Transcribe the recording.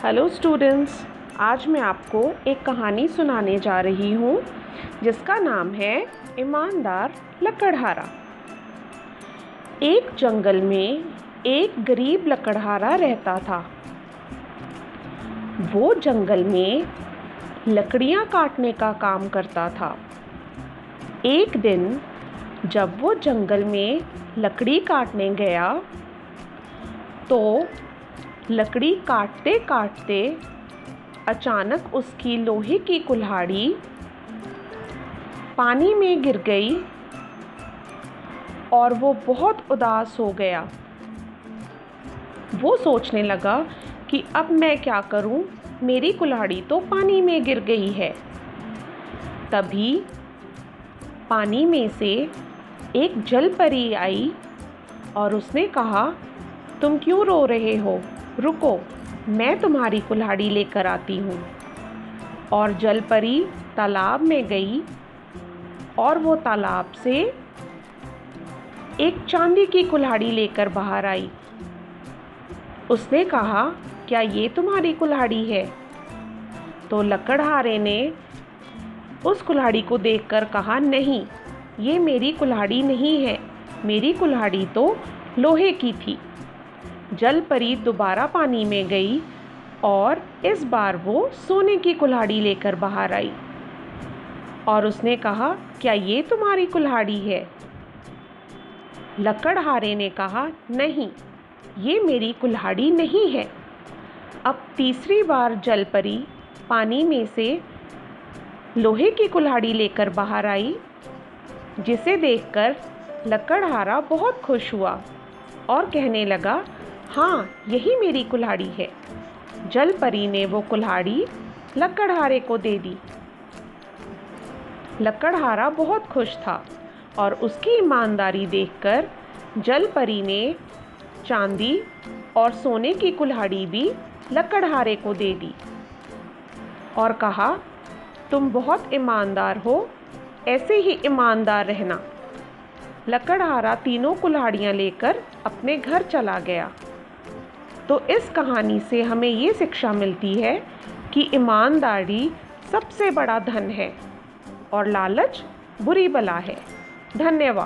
Hello students, आज मैं आपको एक कहानी सुनाने जा रही हूँ जिसका नाम है ईमानदार लकड़हारा। एक जंगल में एक गरीब लकड़हारा रहता था। वो जंगल में लकड़ियाँ काटने का काम करता था। एक दिन जब वो जंगल में लकड़ी काटने गया तो लकड़ी काटते काटते अचानक उसकी लोहे की कुल्हाड़ी पानी में गिर गई और वो बहुत उदास हो गया। वो सोचने लगा कि अब मैं क्या करूं, मेरी कुल्हाड़ी तो पानी में गिर गई है। तभी पानी में से एक जल परी आई और उसने कहा, तुम क्यों रो रहे हो? रुको, मैं तुम्हारी कुल्हाड़ी लेकर आती हूँ। और जल परी तालाब में गई और वो तालाब से एक चांदी की कुल्हाड़ी लेकर बाहर आई। उसने कहा, क्या ये तुम्हारी कुल्हाड़ी है? तो लकड़हारे ने उस कुल्हाड़ी को देखकर कहा, नहीं, ये मेरी कुल्हाड़ी नहीं है, मेरी कुल्हाड़ी तो लोहे की थी। जल परी दोबारा पानी में गई और इस बार वो सोने की कुल्हाड़ी लेकर बाहर आई और उसने कहा, क्या ये तुम्हारी कुल्हाड़ी है? लकड़हारे ने कहा, नहीं, ये मेरी कुल्हाड़ी नहीं है। अब तीसरी बार जल परी पानी में से लोहे की कुल्हाड़ी लेकर बाहर आई, जिसे देखकर लकड़हारा बहुत खुश हुआ और कहने लगा, हाँ, यही मेरी कुल्हाड़ी है। जल परी ने वो कुल्हाड़ी लकड़हारे को दे दी। लकड़हारा बहुत खुश था और उसकी ईमानदारी देखकर जल परी ने चांदी और सोने की कुल्हाड़ी भी लकड़हारे को दे दी और कहा, तुम बहुत ईमानदार हो, ऐसे ही ईमानदार रहना। लकड़हारा तीनों कुल्हाड़ियाँ लेकर अपने घर चला गया। तो इस कहानी से हमें ये शिक्षा मिलती है कि ईमानदारी सबसे बड़ा धन है और लालच बुरी बला है। धन्यवाद।